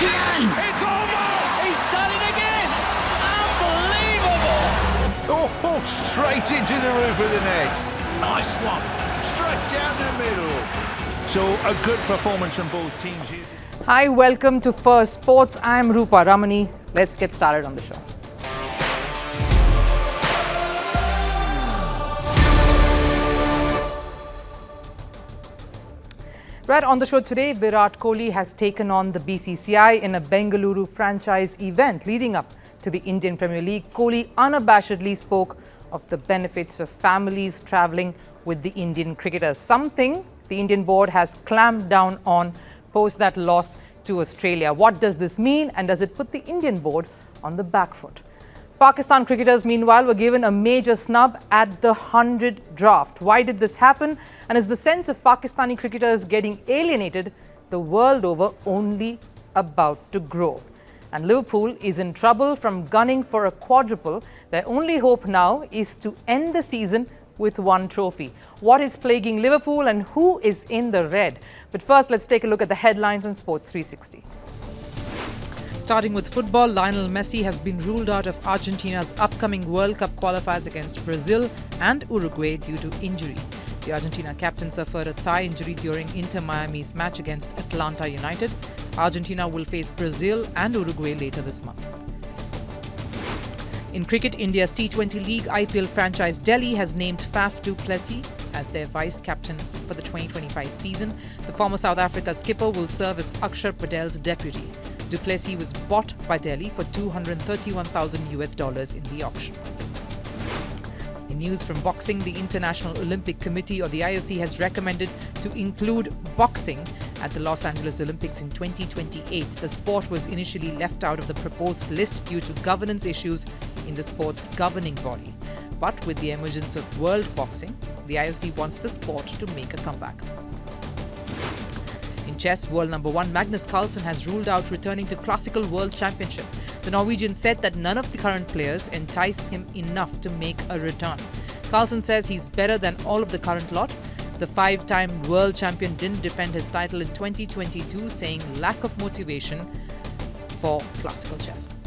again! It's over! He's done it again! Unbelievable! Oh, straight into the roof of the net. Nice one. Straight down the middle. So a good performance from both teams here. Hi, welcome to Firstpost. I'm Rupha Ramani. Let's get started on the show. Right on the show today, Virat Kohli has taken on the BCCI in a Bengaluru franchise event leading up to the Indian Premier League. Kohli unabashedly spoke of the benefits of families travelling with the Indian cricketers, something the Indian board has clamped down on post that loss to Australia. What does this mean, and does it put the Indian board on the back foot? Pakistan cricketers, meanwhile, were given a major snub at the 100 draft. Why did this happen? And is the sense of Pakistani cricketers getting alienated the world over only about to grow? And Liverpool is in trouble from gunning for a quadruple. Their only hope now is to end the season with one trophy. What is plaguing Liverpool and who is in the red? But first, let's take a look at the headlines on Sports 360. Starting with football, Lionel Messi has been ruled out of Argentina's upcoming World Cup qualifiers against Brazil and Uruguay due to injury. The Argentina captain suffered a thigh injury during Inter Miami's match against Atlanta United. Argentina will face Brazil and Uruguay later this month. In cricket, India's T20 League IPL franchise Delhi has named Faf du Plessis as their vice-captain for the 2025 season. The former South Africa skipper will serve as Akshar Patel's deputy. Du Plessis was bought by Delhi for $231,000 in the auction. In news from boxing, the International Olympic Committee, or the IOC, has recommended to include boxing at the Los Angeles Olympics in 2028. The sport was initially left out of the proposed list due to governance issues in the sport's governing body. But with the emergence of world boxing, the IOC wants the sport to make a comeback. In chess, world number one Magnus Carlsen has ruled out returning to Classical World Championship. The Norwegian said that none of the current players entice him enough to make a return. Carlsen says he's better than all of the current lot. The five-time world champion didn't defend his title in 2022, saying lack of motivation for classical chess.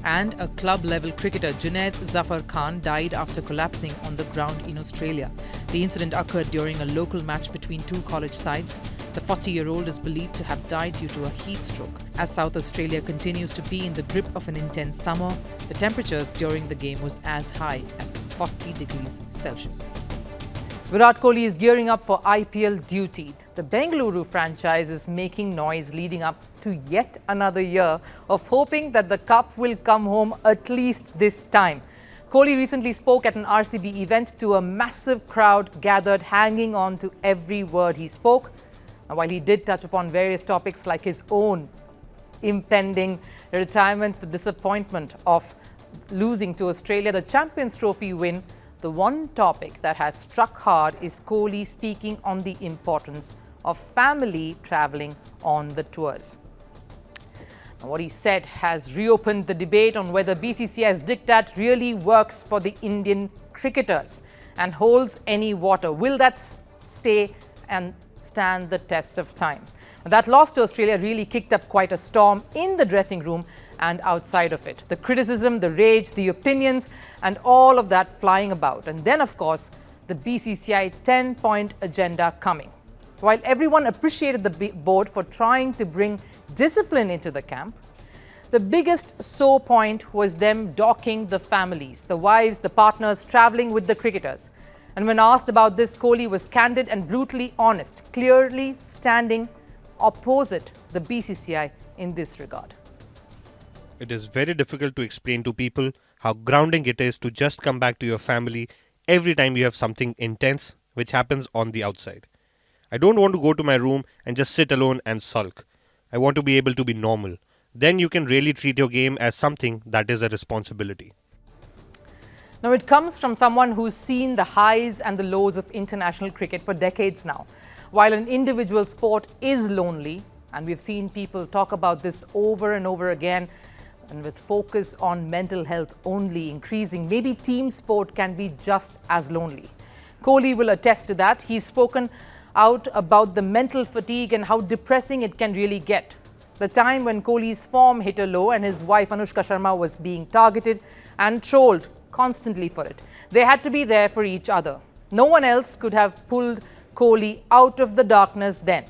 And a club-level cricketer, Junaid Zafar Khan, died after collapsing on the ground in Australia. The incident occurred during a local match between two college sides. The 40-year-old is believed to have died due to a heat stroke. As South Australia continues to be in the grip of an intense summer, the temperatures during the game was as high as 40 degrees Celsius. Virat Kohli is gearing up for IPL duty. The Bengaluru franchise is making noise leading up to yet another year of hoping that the cup will come home at least this time. Kohli recently spoke at an RCB event to a massive crowd gathered, hanging on to every word he spoke. And while he did touch upon various topics like his own impending retirement, the disappointment of losing to Australia, the Champions Trophy win, the one topic that has struck hard is Kohli speaking on the importance of family travelling on the tours. Now, what he said has reopened the debate on whether BCCI's diktat really works for the Indian cricketers and holds any water. Will that stay and stand the test of time? That loss to Australia really kicked up quite a storm in the dressing room and outside of it. The criticism, the rage, the opinions, and all of that flying about. And then, of course, the BCCI 10-point agenda coming. While everyone appreciated the board for trying to bring discipline into the camp, the biggest sore point was them docking the families, the wives, the partners travelling with the cricketers. And when asked about this, Kohli was candid and brutally honest, clearly standing opposite the BCCI in this regard. It is very difficult to explain to people how grounding it is to just come back to your family every time you have something intense which happens on the outside. I don't want to go to my room and just sit alone and sulk. I want to be able to be normal. Then you can really treat your game as something that is a responsibility. Now, it comes from someone who's seen the highs and the lows of international cricket for decades now. While an individual sport is lonely, and we've seen people talk about this over and over again, and with focus on mental health only increasing, maybe team sport can be just as lonely. Kohli will attest to that. He's spoken out about the mental fatigue and how depressing it can really get. The time when Kohli's form hit a low and his wife Anushka Sharma was being targeted and trolled constantly for it. They had to be there for each other. No one else could have pulled Kohli out of the darkness then.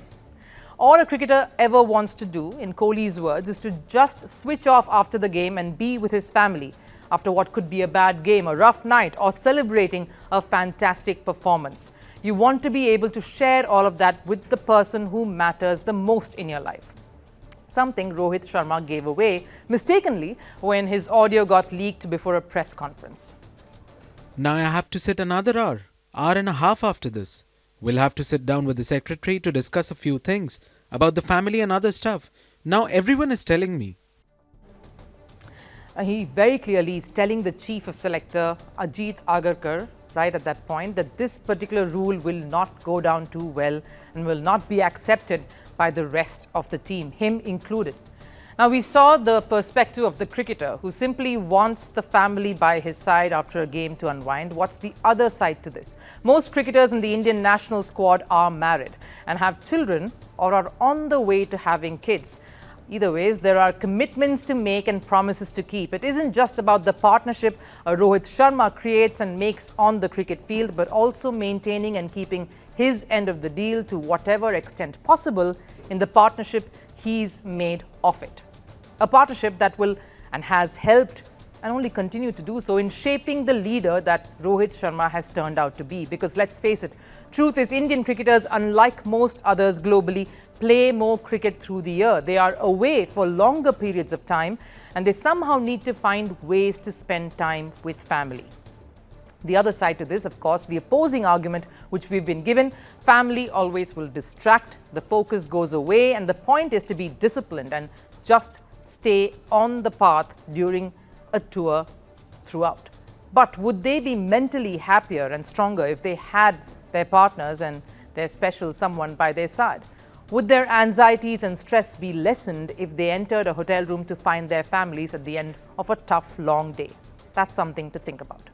All a cricketer ever wants to do, in Kohli's words, is to just switch off after the game and be with his family after what could be a bad game, a rough night, or celebrating a fantastic performance. You want to be able to share all of that with the person who matters the most in your life. Something Rohit Sharma gave away mistakenly when his audio got leaked before a press conference. Now I have to sit another hour and a half after this. We'll have to sit down with the secretary to discuss a few things about the family and other stuff. Now everyone is telling me. He very clearly is telling the chief of selector, Ajit Agarkar, right at that point, that this particular rule will not go down too well and will not be accepted by the rest of the team, him included. Now, we saw the perspective of the cricketer who simply wants the family by his side after a game to unwind. What's the other side to this? Most cricketers in the Indian national squad are married and have children or are on the way to having kids. Either ways, there are commitments to make and promises to keep. It isn't just about the partnership Rohit Sharma creates and makes on the cricket field, but also maintaining and keeping his end of the deal to whatever extent possible in the partnership he's made of it. A partnership that will and has helped and only continue to do so in shaping the leader that Rohit Sharma has turned out to be. Because let's face it, truth is Indian cricketers, unlike most others globally, play more cricket through the year. They are away for longer periods of time and they somehow need to find ways to spend time with family. The other side to this, of course, the opposing argument which we've been given, family always will distract, the focus goes away, and the point is to be disciplined and just stay on the path during a tour throughout. But would they be mentally happier and stronger if they had their partners and their special someone by their side? Would their anxieties and stress be lessened if they entered a hotel room to find their families at the end of a tough, long day? That's something to think about.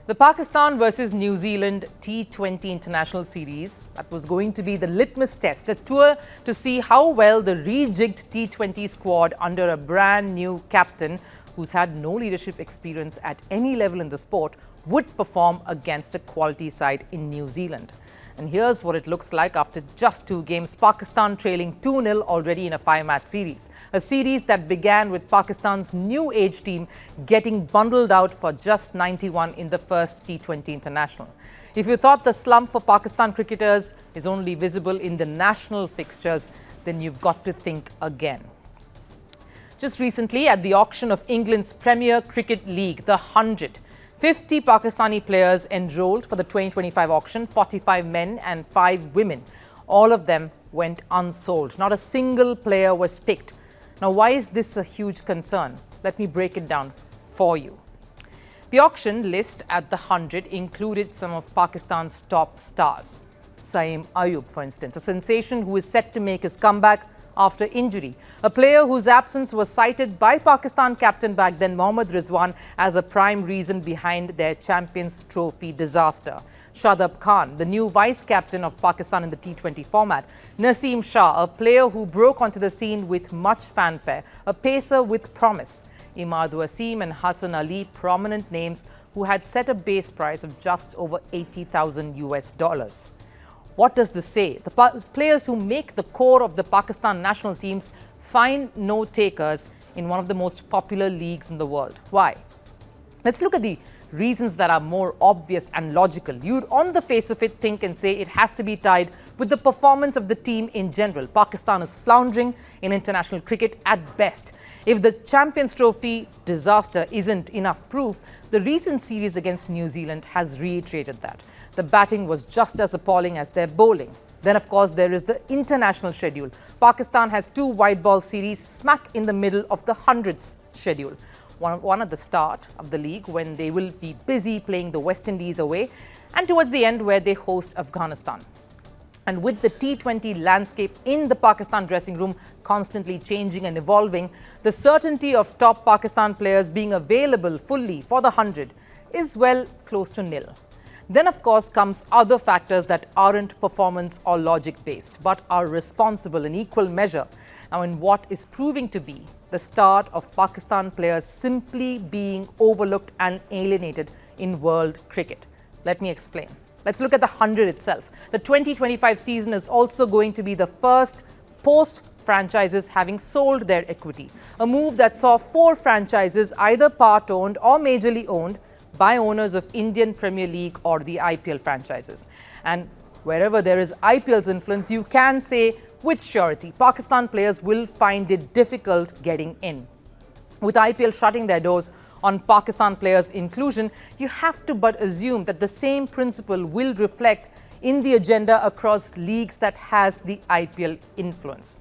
The Pakistan versus New Zealand T20 International Series, that was going to be the litmus test, a tour to see how well the rejigged T20 squad under a brand new captain who's had no leadership experience at any level in the sport would perform against a quality side in New Zealand. And here's what it looks like after just 2 games. Pakistan trailing 2-0 already in a 5-match series. A series that began with Pakistan's new age team getting bundled out for just 91 in the first T20 International. If you thought the slump for Pakistan cricketers is only visible in the national fixtures, then you've got to think again. Just recently, at the auction of England's Premier Cricket League, the 100, 50 Pakistani players enrolled for the 2025 auction, 45 men and 5 women. All of them went unsold. Not a single player was picked. Now, why is this a huge concern? Let me break it down for you. The auction list at the 100 included some of Pakistan's top stars. Saim Ayub, for instance, a sensation who is set to make his comeback after injury. A player whose absence was cited by Pakistan captain back then, Mohammad Rizwan, as a prime reason behind their Champions Trophy disaster. Shadab Khan, the new vice-captain of Pakistan in the T20 format. Naseem Shah, a player who broke onto the scene with much fanfare. A pacer with promise. Imad Wasim and Hassan Ali, prominent names who had set a base price of just over $80,000. What does this say? The players who make the core of the Pakistan national teams find no takers in one of the most popular leagues in the world. Why? Let's look at the reasons that are more obvious and logical. You'd, on the face of it, think and say it has to be tied with the performance of the team in general. Pakistan is floundering in international cricket at best. If the Champions Trophy disaster isn't enough proof, the recent series against New Zealand has reiterated that. The batting was just as appalling as their bowling. Then, of course, there is the international schedule. Pakistan has 2 white ball series smack in the middle of the 100th schedule. One at the start of the league when they will be busy playing the West Indies away, and towards the end where they host Afghanistan. And with the T20 landscape in the Pakistan dressing room constantly changing and evolving, the certainty of top Pakistan players being available fully for the 100 is well close to nil. Then, of course, comes other factors that aren't performance or logic-based, but are responsible in equal measure now in what is proving to be the start of Pakistan players simply being overlooked and alienated in world cricket. Let me explain. Let's look at the 100 itself. The 2025 season is also going to be the first post-franchises having sold their equity, a move that saw 4 franchises either part-owned or majorly owned by owners of Indian Premier League or the IPL franchises. And wherever there is IPL's influence, you can say with surety, Pakistan players will find it difficult getting in. With IPL shutting their doors on Pakistan players' inclusion, you have to but assume that the same principle will reflect in the agenda across leagues that has the IPL influence.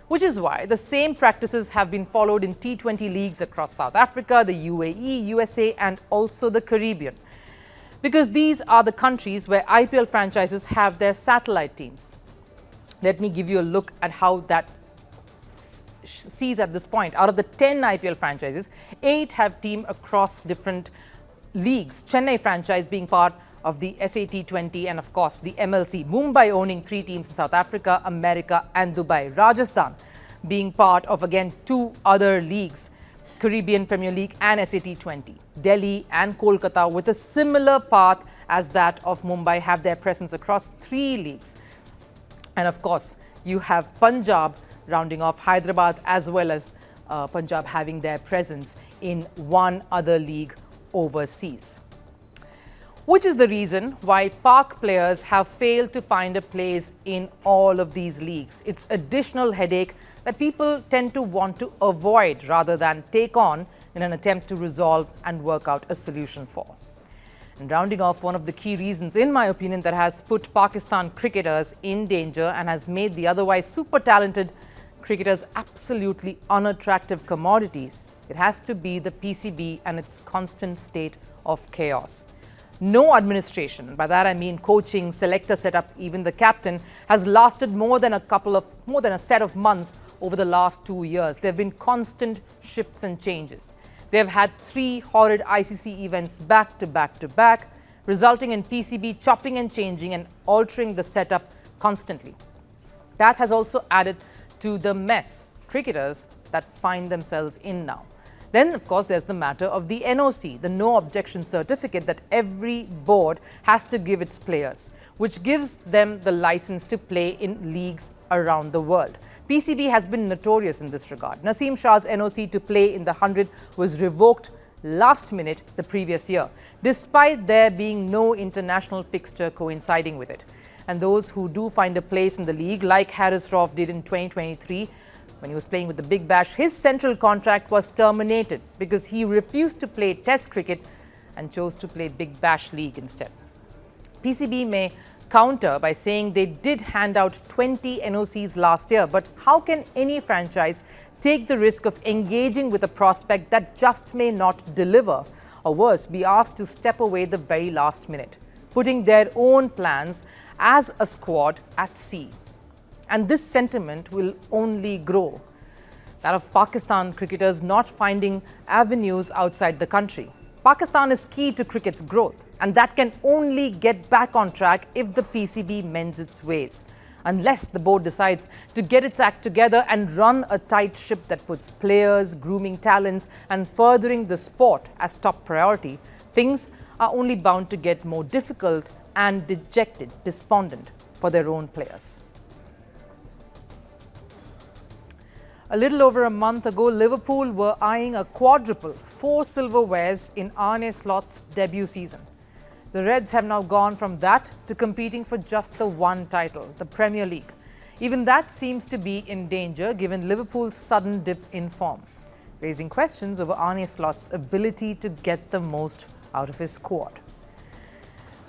Which is why the same practices have been followed in T20 leagues across South Africa, the UAE, USA and also the Caribbean. Because these are the countries where IPL franchises have their satellite teams. Let me give you a look at how that sees at this point. Out of the 10 IPL franchises, 8 have team across different leagues. Chennai franchise being part of the SAT20 and of course the MLC. Mumbai owning 3 teams in South Africa, America and Dubai. Rajasthan being part of again 2 other leagues, Caribbean Premier League and SAT20. Delhi and Kolkata with a similar path as that of Mumbai have their presence across 3 leagues. And of course you have Punjab rounding off Hyderabad as well as Punjab having their presence in 1 other league overseas. Which is the reason why Pak players have failed to find a place in all of these leagues. It's additional headache that people tend to want to avoid rather than take on in an attempt to resolve and work out a solution for. And rounding off, one of the key reasons, in my opinion, that has put Pakistan cricketers in danger and has made the otherwise super talented cricketers absolutely unattractive commodities, it has to be the PCB and its constant state of chaos. No administration, by that I mean coaching, selector setup, even the captain, has lasted more than a set of months over the last 2 years. There have been constant shifts and changes. They have had 3 horrid ICC events back to back to back, resulting in PCB chopping and changing and altering the setup constantly. That has also added to the mess cricketers that find themselves in now. Then, of course, there's the matter of the NOC, the no objection certificate that every board has to give its players, which gives them the license to play in leagues around the world. PCB has been notorious in this regard. Naseem Shah's NOC to play in the 100 was revoked last minute the previous year, despite there being no international fixture coinciding with it. And those who do find a place in the league, like Harris Rauf did in 2023, when he was playing with the Big Bash, his central contract was terminated because he refused to play Test cricket and chose to play Big Bash League instead. PCB may counter by saying they did hand out 20 NOCs last year, but how can any franchise take the risk of engaging with a prospect that just may not deliver, or worse, be asked to step away the very last minute, putting their own plans as a squad at sea? And this sentiment will only grow, that of Pakistan cricketers not finding avenues outside the country. Pakistan is key to cricket's growth, and that can only get back on track if the PCB mends its ways. Unless the board decides to get its act together and run a tight ship that puts players, grooming talents, and furthering the sport as top priority, things are only bound to get more difficult and despondent for their own players. A little over a month ago, Liverpool were eyeing a quadruple, 4 silverwares in Arne Slot's debut season. The Reds have now gone from that to competing for just the one title, the Premier League. Even that seems to be in danger given Liverpool's sudden dip in form, raising questions over Arne Slot's ability to get the most out of his squad.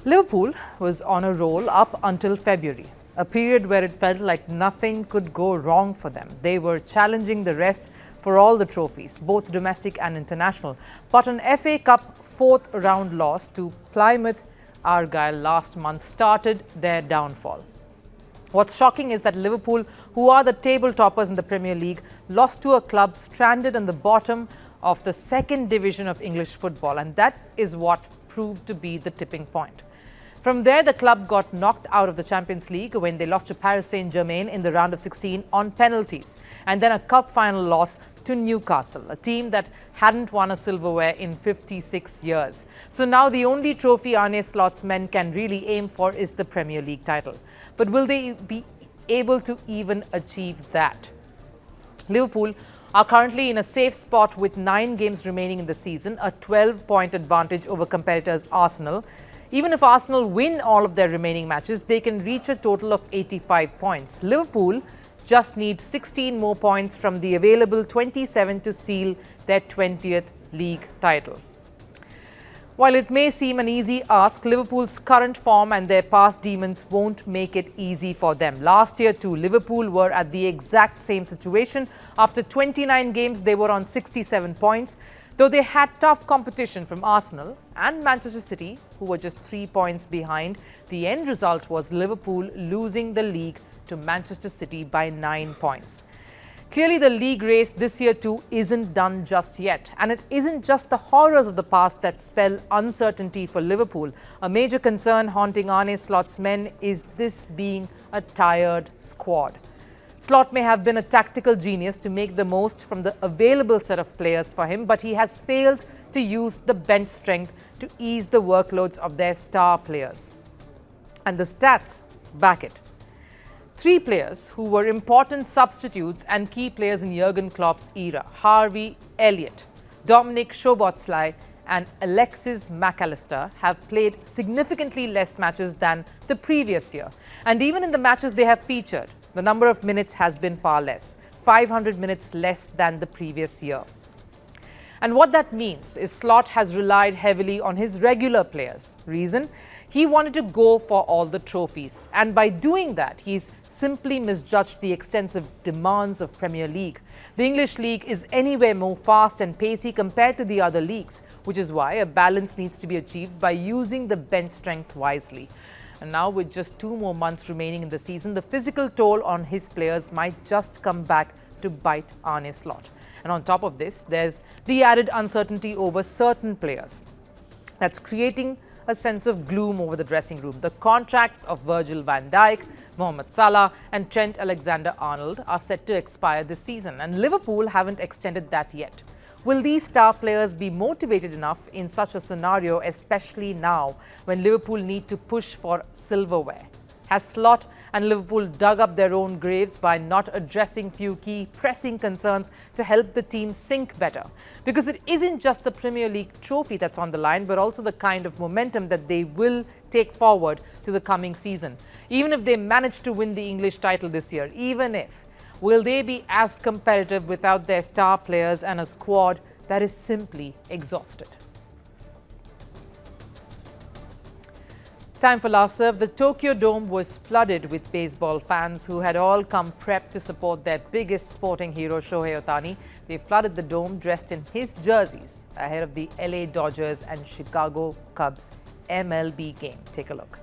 Liverpool was on a roll up until February, a period where it felt like nothing could go wrong for them. They were challenging the rest for all the trophies, both domestic and international. But an FA Cup 4th round loss to Plymouth Argyle last month started their downfall. What's shocking is that Liverpool, who are the table toppers in the Premier League, lost to a club stranded on the bottom of the 2nd division of English football, and that is what proved to be the tipping point. From there, the club got knocked out of the Champions League when they lost to Paris Saint-Germain in the round of 16 on penalties, and then a cup final loss to Newcastle, a team that hadn't won a silverware in 56 years. So now the only trophy Arne Slot's men can really aim for is the Premier League title. But will they be able to even achieve that? Liverpool are currently in a safe spot with 9 games remaining in the season, a 12-point advantage over competitors Arsenal. Even if Arsenal win all of their remaining matches, they can reach a total of 85 points. Liverpool just need 16 more points from the available 27 to seal their 20th league title. While it may seem an easy ask, Liverpool's current form and their past demons won't make it easy for them. Last year too, Liverpool were at the exact same situation. After 29 games, they were on 67 points. Though they had tough competition from Arsenal and Manchester City, who were just 3 points behind, the end result was Liverpool losing the league to Manchester City by 9 points. Clearly, the league race this year too isn't done just yet. And it isn't just the horrors of the past that spell uncertainty for Liverpool. A major concern haunting Arne Slot's men is this being a tired squad. Slot may have been a tactical genius to make the most from the available set of players for him, but he has failed to use the bench strength to ease the workloads of their star players. And the stats back it. 3 players who were important substitutes and key players in Jurgen Klopp's era, Harvey Elliott, Dominic Szoboszlai and Alexis McAllister, have played significantly less matches than the previous year. And even in the matches they have featured, the number of minutes has been far less, 500 minutes less than the previous year. And what that means is Slot has relied heavily on his regular players. Reason? He wanted to go for all the trophies. And by doing that, he's simply misjudged the extensive demands of Premier League. The English League is anywhere more fast and pacey compared to the other leagues, which is why a balance needs to be achieved by using the bench strength wisely. And now with just 2 more months remaining in the season, the physical toll on his players might just come back to bite Arne Slot. And on top of this, there's the added uncertainty over certain players. That's creating a sense of gloom over the dressing room. The contracts of Virgil van Dijk, Mohamed Salah and Trent Alexander-Arnold are set to expire this season, and Liverpool haven't extended that yet. Will these star players be motivated enough in such a scenario, especially now when Liverpool need to push for silverware? Has Slot and Liverpool dug up their own graves by not addressing few key pressing concerns to help the team sink better? Because it isn't just the Premier League trophy that's on the line, but also the kind of momentum that they will take forward to the coming season. Even if they manage to win the English title this year, will they be as competitive without their star players and a squad that is simply exhausted? Time for last serve. The Tokyo Dome was flooded with baseball fans who had all come prepped to support their biggest sporting hero, Shohei Otani. They flooded the dome dressed in his jerseys ahead of the LA Dodgers and Chicago Cubs MLB game. Take a look.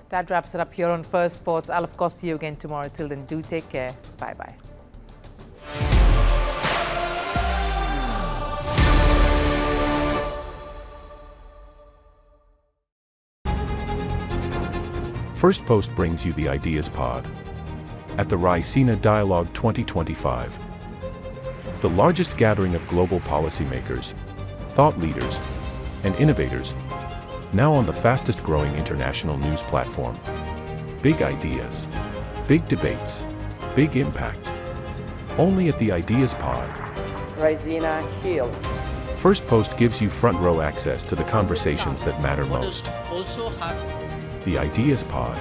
That wraps it up here on Firstpost. I'll of course see you again tomorrow. Till then, do take care. Bye-bye. Firstpost brings you the Ideas Pod at the Raisina Dialogue 2025, the largest gathering of global policymakers, thought leaders, and innovators, now on the fastest growing international news platform. Big ideas, big debates, big impact. Only at the Ideas Pod. Raisina Hill. Firstpost gives you front row access to the conversations that matter most. The Ideas Pod.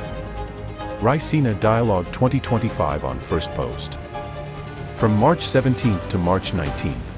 Raisina Dialogue 2025 on Firstpost. From March 17th to March 19th.